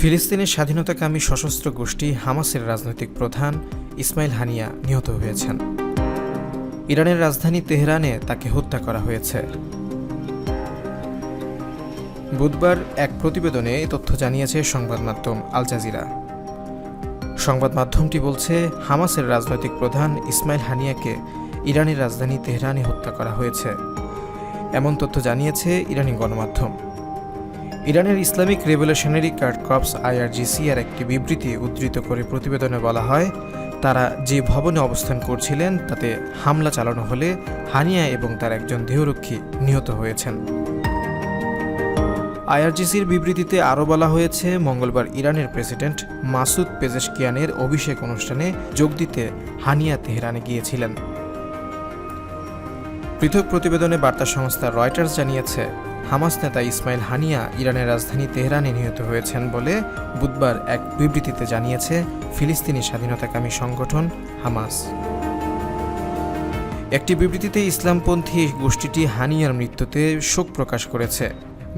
ফিলিস্তিনের স্বাধীনতাকামী সশস্ত্র গোষ্ঠী হামাসের রাজনৈতিক প্রধান ইসমাইল হানিয়া নিহত হয়েছেন। ইরানের রাজধানী তেহরানে তাকে হত্যা করা হয়েছে। বুধবার এক প্রতিবেদনে এই তথ্য জানিয়েছে সংবাদ মাধ্যম আল জাজিরা। সংবাদ মাধ্যমটি বলছে, হামাসের রাজনৈতিক প্রধান ইসমাইল হানিয়াকে ইরানের রাজধানী তেহরানে হত্যা করা হয়েছে, এমন তথ্য জানিয়েছে ইরানি গণমাধ্যম। ইরানের Islamic revolutionary guard corps IRGC এর একটি বিবৃতি উদ্ধৃত করে প্রতিবেদনে বলা হয়, তারা যে ভবনে অবস্থান করছিলেন তাতে হামলা চালানো হলে হানিয়া এবং তার একজন দেহরক্ষী নিহত হয়েছেন। IRGCর বিবৃতিতে আরও বলা হয়েছে, মঙ্গলবার ইরানের প্রেসিডেন্ট মাসুদ পেজেশকিয়ানের অভিষেক অনুষ্ঠানে যোগ দিতে হানিয়া তেহরানে গিয়েছিলেন। পৃথক প্রতিবেদনে বার্তা সংস্থা রয়টার্স জানিয়েছে, হামাস নেতা ইসমাইল হানিয়া ইরানের রাজধানী তেহরানে নিহত হয়েছেন বলে বুধবার এক বিবৃতিতে জানিয়েছে ফিলিস্তিনি স্বাধীনতাকামী সংগঠন হামাস। একটি বিবৃতিতে ইসলামপন্থী গোষ্ঠীটি হানিয়ার মৃত্যুতে শোক প্রকাশ করেছে।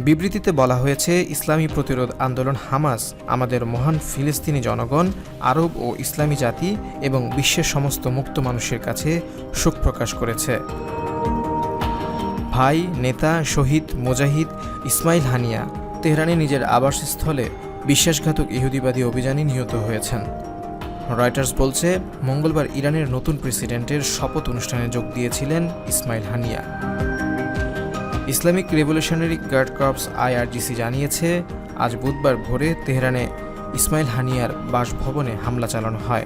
বিবৃতিতে বলা হয়েছে, ইসলামী প্রতিরোধ আন্দোলন হামাস আমাদের মহান ফিলিস্তিনি জনগণ, আরব ও ইসলামী জাতি এবং বিশ্বের সমস্ত মুক্ত মানুষের কাছে শোক প্রকাশ করেছে। ভাই, নেতা, শহীদ, মুজাহিদ ইসমাইল হানিয়া তেহরানে নিজের আবাসস্থলে বিশ্বাসঘাতক ইহুদিবাদী অভিযানে নিহত হয়েছেন। রয়টার্স বলছে, মঙ্গলবার ইরানের নতুন প্রেসিডেন্টের শপথ অনুষ্ঠানে যোগ দিয়েছিলেন Ismail Haniyeh. Islamic revolutionary guard corps IRGC জানিয়েছে, আজ বুধবার ভোরে তেহরানে ইসমাইল হানিয়ার বাসভবনে হামলা চালানো হয়,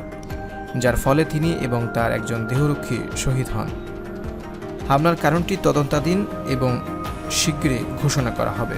যার ফলে তিনি এবং তার একজন দেহরক্ষী শহীদ হন। হামলার কারণটি তদন্তাধীন এবং শীঘ্রই ঘোষণা করা হবে।